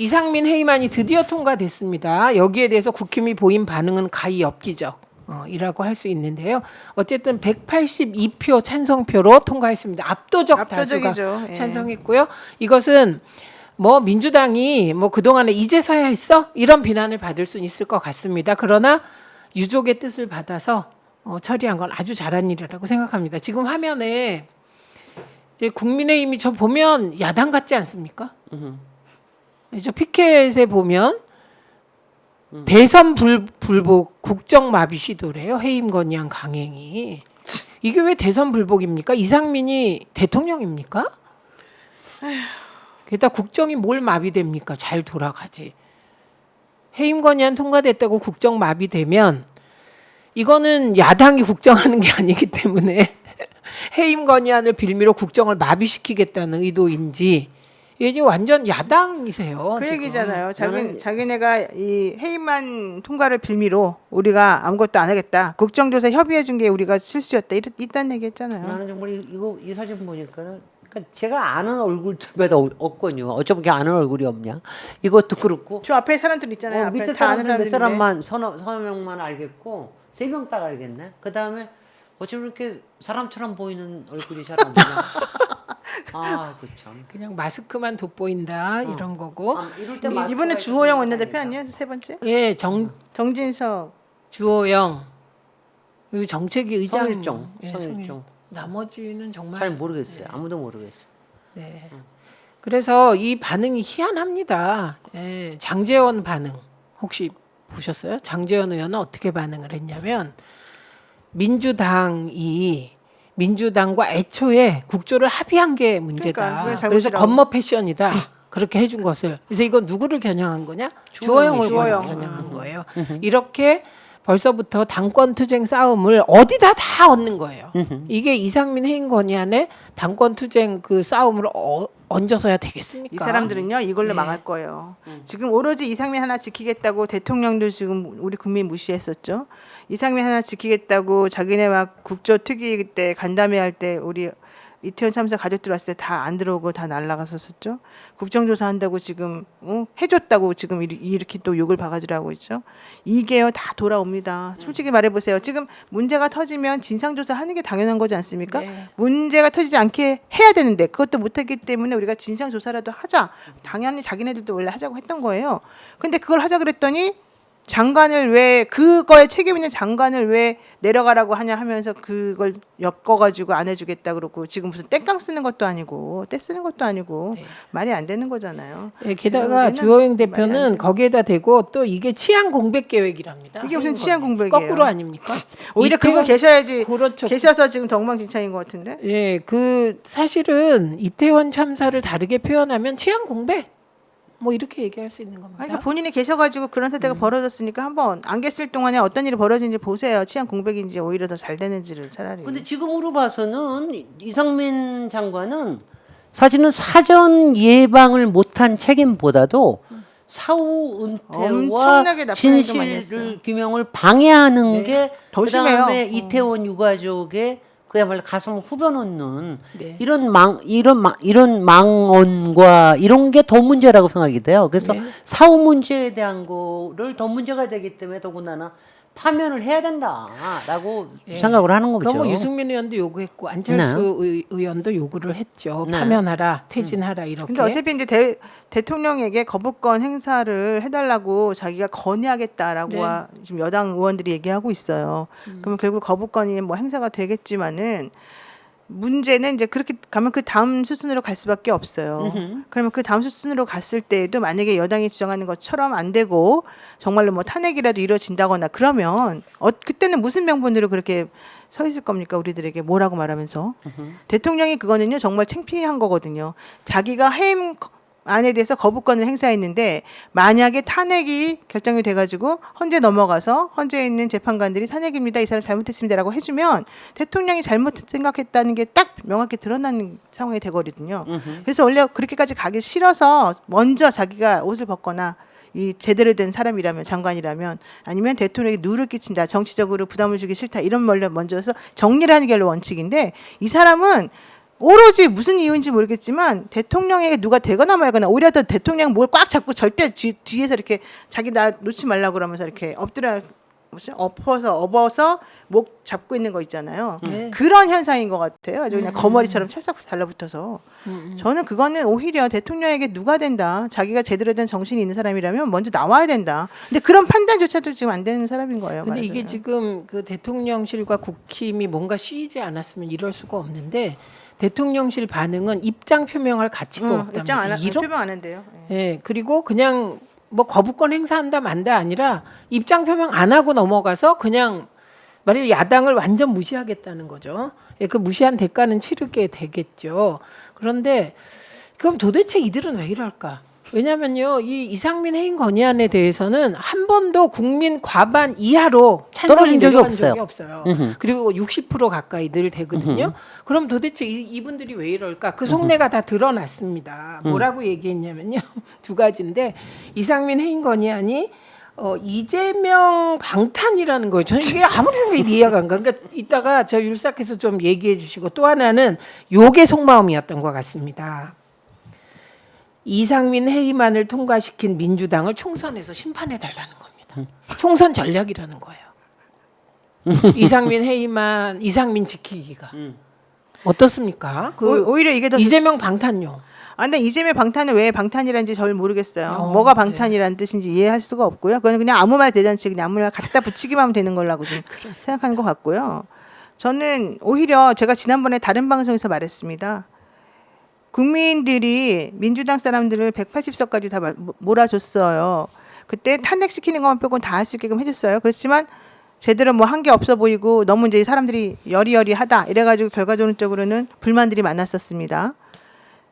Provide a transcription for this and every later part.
이상민 회의만이 드디어 통과됐습니다. 여기에 대해서 국힘이 보인 반응은 가히 엽기적. 이라고 할 수 있는데요. 어쨌든 182표 찬성표로 통과했습니다. 압도적 다수가 예. 찬성했고요. 이것은 뭐 민주당이 뭐 그동안에 이제서야 했어? 이런 비난을 받을 수 있을 것 같습니다. 그러나 유족의 뜻을 받아서 처리한 건 아주 잘한 일이라고 생각합니다. 지금 화면에 이제 국민의힘이 저 보면 야당 같지 않습니까? 저 피켓에 보면 대선 불복 국정 마비 시도래요. 해임 건의안 강행이. 이게 왜 대선 불복입니까? 이상민이 대통령입니까? 게다가 국정이 뭘 마비됩니까? 잘 돌아가지. 해임 건의안 통과됐다고 국정 마비되면 이거는 야당이 국정하는 게 아니기 때문에 해임 건의안을 빌미로 국정을 마비시키겠다는 의도인지 이게 완전 야당이세요. 그 지금. 얘기잖아요. 자기네가 이 해임안 통과를 빌미로 우리가 아무것도 안 하겠다. 국정조사 협의해 준 게 우리가 실수였다. 이딴 얘기했잖아요. 나는 정말 이 사진 보니까는 그러니까 제가 아는 얼굴들마다 없거든요. 어쩜 이렇게 아는 얼굴이 없냐? 이것도 그렇고 저 앞에 사람들 있잖아요. 앞에 밑에 다 아는 사람들 몇 사람들인데. 사람만 서너 명만 알겠고 3명 딱 알겠네. 그 다음에 어쩜 이렇게 사람처럼 보이는 얼굴이 잘 안 보냐? 아, 그참. 그냥 마스크만 돋보인다 이런 거고. 이럴 때 이번에 주호영 원내대표 아니에요? 세 번째? 예, 정진석. 주호영 그리고 정책위 의장 성일종. 예, 성일종. 나머지는 정말 잘 모르겠어요. 아무도 모르겠어. 네. 그래서 이 반응이 희한합니다. 예, 장제원 반응 혹시 보셨어요? 장제원 의원은 어떻게 반응을 했냐면 민주당과 애초에 국조를 합의한 게 문제다. 그러니까, 그게 그래서 잘못이라고. 겉멋 패션이다. 그렇게 해준 것을. 그래서 이건 누구를 겨냥한 거냐? 주호영을 주호영. 겨냥한 거예요. 이렇게 벌써부터 당권 투쟁 싸움을 어디다 다 얻는 거예요. 이게 이상민 해임 건의안에 당권 투쟁 그 싸움을 얹어서야 되겠습니까? 이 사람들은요 이걸로 네. 망할 거예요. 지금 오로지 이상민 하나 지키겠다고 대통령도 지금 우리 국민 무시했었죠. 이상민 하나 지키겠다고 자기네 막 국조특위 때 간담회 할 때 우리 이태원 참사 가족들 왔을 때 다 안 들어오고 다 날라갔었었죠. 국정조사 한다고 지금 해줬다고 지금 이렇게 또 욕을 바가지로 하고 있죠. 이게요 다 돌아옵니다. 솔직히 말해보세요. 지금 문제가 터지면 진상조사 하는 게 당연한 거지 않습니까? 네. 문제가 터지지 않게 해야 되는데 그것도 못했기 때문에 우리가 진상조사라도 하자. 당연히 자기네들도 원래 하자고 했던 거예요. 근데 그걸 하자 그랬더니 장관을 왜 그거에 책임 있는 장관을 왜 내려가라고 하냐 하면서 그걸 엮어가지고 안 해주겠다 그러고 지금 무슨 땡깡 쓰는 것도 아니고 떼 쓰는 것도 아니고 네. 말이 안 되는 거잖아요. 예, 게다가 지금 주호영 말이 안 대표는 돼요. 거기에다 대고 또 이게 치안 공백 계획이랍니다. 이게 무슨 해임 치안 건의. 공백이에요? 거꾸로 아닙니까? 오히려 그거 이태원- 계셔야지. 그렇죠. 계셔서 지금 엉망진창인 것 같은데. 예, 그 사실은 이태원 참사를 다르게 표현하면 치안 공백 뭐 이렇게 얘기할 수 있는 겁니다. 아니, 그러니까 본인이 계셔가지고 그런 사태가 벌어졌으니까 한번 안 계실 동안에 어떤 일이 벌어진지 보세요. 치안 공백인지 오히려 더 잘 되는지를 차라리. 근데 지금으로 봐서는 이상민 장관은 사실은 사전 예방을 못한 책임보다도 사후 은폐와 엄청나게 나쁜 행동 많이 했어요. 진실 규명을 방해하는 네. 게 더 그다음에 심해요. 이태원 유가족의 그야말로 가슴을 후벼놓는 네. 이런 망언과 이런 게 더 문제라고 생각이 돼요. 그래서 네. 사후 문제에 대한 거를 더 문제가 되기 때문에 더군다나 파면을 해야 된다라고 생각을 하는 거죠. 그거 뭐 유승민 의원도 요구했고 안철수 의원도 요구를 했죠. 네. 파면하라, 퇴진하라 이렇게. 근데 어차피 이제 대통령에게 거부권 행사를 해달라고 자기가 건의하겠다라고 네. 지금 여당 의원들이 얘기하고 있어요. 그러면 결국 거부권이 뭐 행사가 되겠지만은 문제는 이제 그렇게 가면 그 다음 수순으로 갈 수밖에 없어요. 그러면 그 다음 수순으로 갔을 때에도 만약에 여당이 주장하는 것처럼 안 되고 정말로 뭐 탄핵이라도 이루어진다거나 그러면 그때는 무슨 명분으로 그렇게 서 있을 겁니까? 우리들에게 뭐라고 말하면서 대통령이 그거는요 정말 창피한 거거든요. 자기가 해임 안에 대해서 거부권을 행사했는데 만약에 탄핵이 결정이 돼가지고 헌재 넘어가서 헌재에 있는 재판관들이 탄핵입니다. 이 사람 잘못했습니다라고 해주면 대통령이 잘못 생각했다는 게 딱 명확히 드러나는 상황이 되거든요. 그래서 원래 그렇게까지 가기 싫어서 먼저 자기가 옷을 벗거나 이 제대로 된 사람이라면 장관이라면 아니면 대통령에게 누를 끼친다 정치적으로 부담을 주기 싫다 이런 먼저서 정리를 하는 게 원칙인데 이 사람은 오로지 무슨 이유인지 모르겠지만 대통령에게 누가 되거나 말거나 오히려 더 대통령 뭘 꽉 잡고 절대 뒤에서 이렇게 자기 나 놓지 말라고 그러면서 이렇게 엎드려 업어서 목 잡고 있는 거 있잖아요. 그런 현상인 것 같아요. 아주 그냥 거머리처럼 찰싹 달라붙어서. 저는 그거는 오히려 대통령에게 누가 된다. 자기가 제대로 된 정신이 있는 사람이라면 먼저 나와야 된다. 근데 그런 판단조차도 지금 안 되는 사람인 거예요. 근데 이게 말하자면. 지금 그 대통령실과 국힘이 뭔가 쉬지 않았으면 이럴 수가 없는데 대통령실 반응은 입장 표명할 가치가 없답니다. 입장 안 이런- 표명 안 한대요. 예. 예, 그리고 그냥 뭐 거부권 행사한다 만다 아니라 입장 표명 안 하고 넘어가서 그냥 말하자면 야당을 완전 무시하겠다는 거죠. 예, 그 무시한 대가는 치르게 되겠죠. 그런데 그럼 도대체 이들은 왜 이럴까? 왜냐면요, 이 이상민 해임 건의안에 대해서는 한 번도 국민 과반 이하로 찬성이 떨어진 적이 내려간 없어요. 적이 없어요. 그리고 60% 가까이 늘 되거든요. 그럼 도대체 이분들이 왜 이럴까? 그 속내가 다 드러났습니다. 뭐라고 얘기했냐면요, 두 가지인데 이상민 해임 건의안이 이재명 방탄이라는 거예요. 저는 이게 아무리 생각해도 이해가 안 가. 그러니까 이따가 저 율삭해서 좀 얘기해 주시고 또 하나는 요게 속마음이었던 것 같습니다. 이상민 해임안을 통과시킨 민주당을 총선에서 심판해 달라는 겁니다. 총선 전략이라는 거예요. 이상민 해임안, 이상민 지키기가 어떻습니까? 그 오히려 이게 더 이재명 방탄요. 근데 이재명 방탄은 왜 방탄이란지 잘 모르겠어요. 네. 뭐가 방탄이라는 뜻인지 이해할 수가 없고요. 그건 그냥 아무 말 대잔치 그냥 아무 말 갖다 붙이기만 하면 되는 걸라고 좀 생각하는 것 같고요. 저는 오히려 제가 지난번에 다른 방송에서 말했습니다. 국민들이 민주당 사람들을 180석까지 다 몰아줬어요. 그때 탄핵시키는 것만 빼고는 다 할 수 있게끔 해줬어요. 그렇지만 제대로 뭐 한 게 없어 보이고 너무 이제 사람들이 여리여리하다 이래가지고 결과적으로는 불만들이 많았었습니다.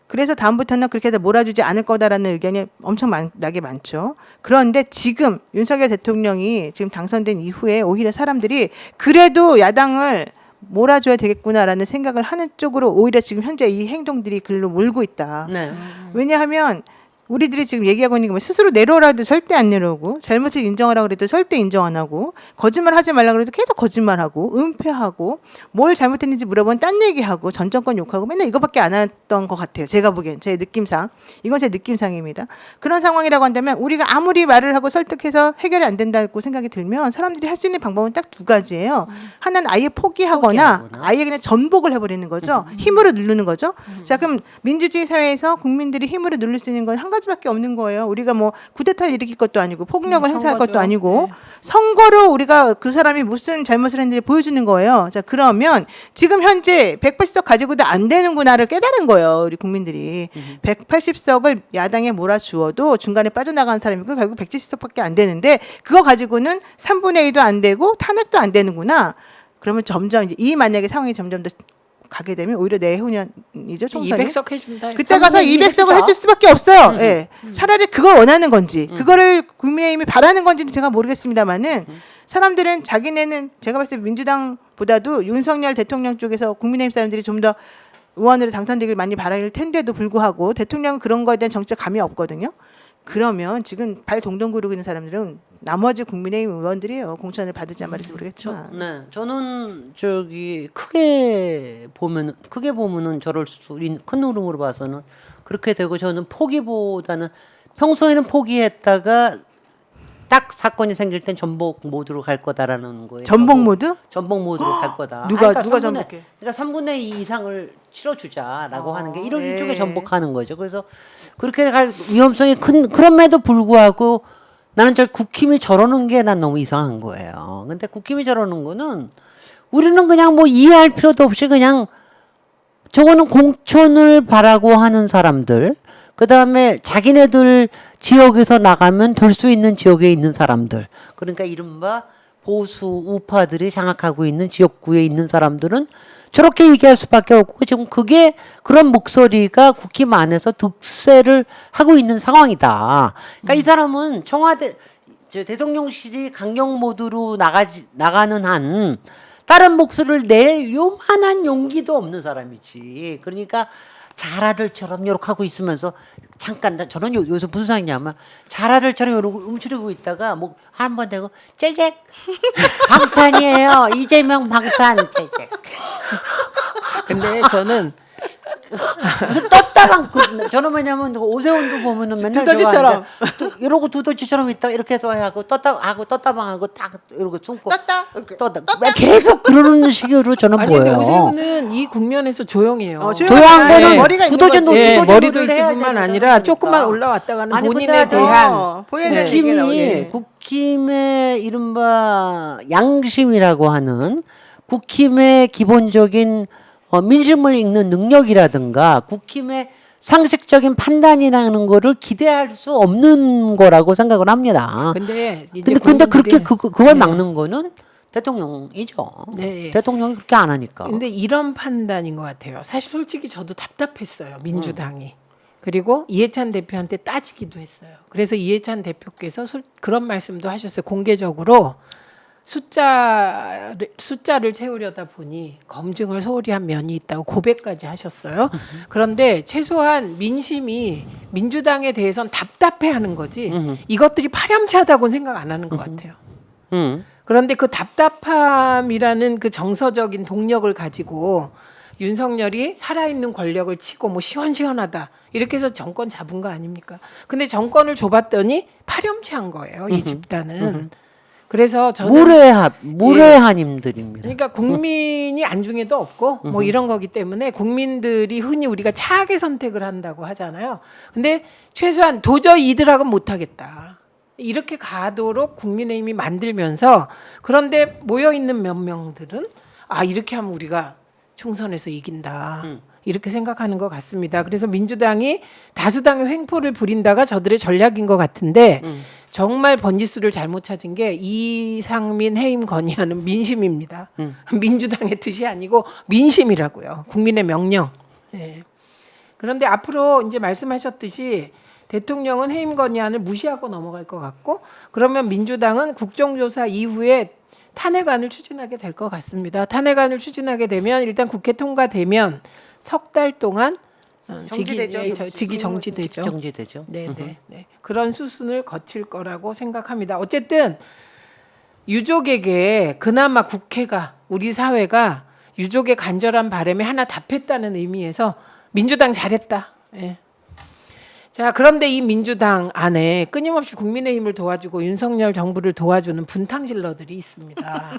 그래서 다음부터는 그렇게 해서 몰아주지 않을 거다라는 의견이 엄청나게 많죠. 그런데 지금 윤석열 대통령이 지금 당선된 이후에 오히려 사람들이 그래도 야당을 몰아줘야 되겠구나라는 생각을 하는 쪽으로 오히려 지금 현재 이 행동들이 글로 몰고 있다. 네. 왜냐하면 우리들이 지금 얘기하고 있는 게 스스로 내려오라 해도 절대 안 내려오고 잘못을 인정하라고 그래도 절대 인정 안 하고 거짓말 하지 말라고 그래도 계속 거짓말하고 은폐하고 뭘 잘못했는지 물어보면 딴 얘기하고 전 정권 욕하고 맨날 이거밖에 안 했던 것 같아요. 제가 보기엔 제 느낌상 이건 제 느낌상입니다. 그런 상황이라고 한다면 우리가 아무리 말을 하고 설득해서 해결이 안 된다고 생각이 들면 사람들이 할 수 있는 방법은 딱 두 가지예요. 하나는 아예 포기하거나 아예 그냥 전복을 해버리는 거죠. 힘으로 누르는 거죠. 자 그럼 민주주의 사회에서 국민들이 힘으로 누를 수 있는 건 한 가지밖에 없는 거예요. 우리가 뭐 쿠데타를 일으킬 것도 아니고 폭력을 행사할 선거죠. 것도 아니고 네. 선거로 우리가 그 사람이 무슨 잘못을 했는지 보여주는 거예요. 자 그러면 지금 현재 180석 가지고도 안 되는구나를 깨달은 거예요. 우리 국민들이 180석을 야당에 몰아주어도 중간에 빠져나가는 사람이고 결국 170석밖에 안 되는데 그거 가지고는 3분의 2도 안 되고 탄핵도 안 되는구나. 그러면 점점 이제 이 만약에 상황이 점점 더 가게 되면 오히려 내후년이죠 총선이. 200석 해준다. 그때 가서 200석을 해줄 수밖에 없어요. 예. 차라리 그걸 원하는 건지, 그거를 국민의힘이 바라는 건지는 제가 모르겠습니다만은 사람들은 자기네는 제가 봤을 때 민주당보다도 윤석열 대통령 쪽에서 국민의힘 사람들이 좀 더 의원으로 당선되길 많이 바랄 텐데도 불구하고 대통령은 그런 거에 대한 정치적 감이 없거든요. 그러면 지금 발 동동 구르고 있는 사람들은 나머지 국민의힘 의원들이에요. 공천을 받을지 안 받을지 모르겠지만. 네, 저는 저기 크게 보면은 저럴 수 있는 큰 흐름으로 봐서는 그렇게 되고 저는 포기보다는 평소에는 포기했다가 딱 사건이 생길 땐 전복 모드로 갈 거다라는 거예요. 전복 모드? 전복 모드로 갈 거다. 누가 그러니까 전복해? 그러니까 3분의 2 이상을 치러주자라고 하는 게 이런 네. 일종의 전복하는 거죠. 그래서 그렇게 갈 위험성이 그럼에도 불구하고 나는 저 국힘이 저러는 게 난 너무 이상한 거예요. 근데 국힘이 저러는 거는 우리는 그냥 뭐 이해할 필요도 없이 그냥 저거는 공천을 바라고 하는 사람들, 그 다음에 자기네들 지역에서 나가면 될 수 있는 지역에 있는 사람들, 그러니까 이른바 보수 우파들이 장악하고 있는 지역구에 있는 사람들은 저렇게 얘기할 수밖에 없고 지금 그게 그런 목소리가 국힘 안에서 득세를 하고 있는 상황이다. 그러니까 이 사람은 청와대 대통령실이 강경 모드로 나가는 한 다른 목소리를 낼 요만한 용기도 없는 사람이지. 그러니까 자라들처럼 요렇게 하고 있으면서 잠깐 저는 여기서 무슨 상이냐면 자라들처럼 요러고 움츠리고 있다가 뭐 한 번 되고 째잭 방탄이에요. 이재명 방탄 째잭. 근데 저는 무슨 떴다간 저는 왜냐면 오세훈도 보면은 맨날 두더지처럼. 이러고 두더지처럼 있다 이렇게 해서 하고 떴다방하고 딱 이러고 숨고 떴다. 떴다 왜 계속 그러는 식으로 저는 아니 근데 보여요. 오세훈은 이 국면에서 조용해요. 조용한 거는 네. 머리가 있는 거지. 예, 두더지 머리도 노릇을 있을 해야 뿐만 되는 아니라 거니까. 조금만 올라왔다가는 아니, 본인에 근데 대한 보여야 되는 얘기가 나오지. 국힘의 이른바 양심이라고 하는 국힘의 기본적인 민심을 읽는 능력이라든가 국힘의 상식적인 판단이라는 거를 기대할 수 없는 거라고 생각을 합니다. 근데 이제 근데 그렇게 국민들이- 그걸 네. 막는 거는 대통령이죠. 네. 대통령이 그렇게 안 하니까. 근데 이런 판단인 것 같아요. 사실 솔직히 저도 답답했어요. 민주당이. 그리고 이해찬 대표한테 따지기도 했어요. 그래서 이해찬 대표께서 그런 말씀도 하셨어요. 공개적으로 숫자를 채우려다 보니 검증을 소홀히 한 면이 있다고 고백까지 하셨어요. 그런데 최소한 민심이 민주당에 대해서는 답답해하는 거지 이것들이 파렴치하다고는 생각 안 하는 것 같아요. 그런데 그 답답함이라는 그 정서적인 동력을 가지고 윤석열이 살아있는 권력을 치고 뭐 시원시원하다 이렇게 해서 정권 잡은 거 아닙니까? 근데 정권을 줘봤더니 파렴치한 거예요. 이 집단은. 그래서 저는 모래한님들입니다. 그러니까 국민이 안중에도 없고 뭐 이런 거기 때문에 국민들이 흔히 우리가 차악의 선택을 한다고 하잖아요. 근데 최소한 도저히 이들하고는 못하겠다. 이렇게 가도록 국민의힘이 만들면서 그런데 모여 있는 몇 명들은 아 이렇게 하면 우리가 총선에서 이긴다. 이렇게 생각하는 것 같습니다. 그래서 민주당이 다수당의 횡포를 부린다가 저들의 전략인 것 같은데 정말 번지수를 잘못 찾은 게 이상민 해임 건의하는 민심입니다. 민주당의 뜻이 아니고 민심이라고요. 국민의 명령. 예. 그런데 앞으로 이제 말씀하셨듯이 대통령은 해임 건의안을 무시하고 넘어갈 것 같고 그러면 민주당은 국정조사 이후에 탄핵안을 추진하게 될 것 같습니다. 탄핵안을 추진하게 되면 일단 국회 통과되면 석 달 동안 정지되죠. 직이 정지되죠. 정지되죠. 네. 그런 수순을 거칠 거라고 생각합니다. 어쨌든 유족에게 그나마 국회가 우리 사회가 유족의 간절한 바람에 하나 답했다는 의미에서 민주당 잘했다. 예. 자, 그런데 이 민주당 안에 끊임없이 국민의힘을 도와주고 윤석열 정부를 도와주는 분탕질러들이 있습니다.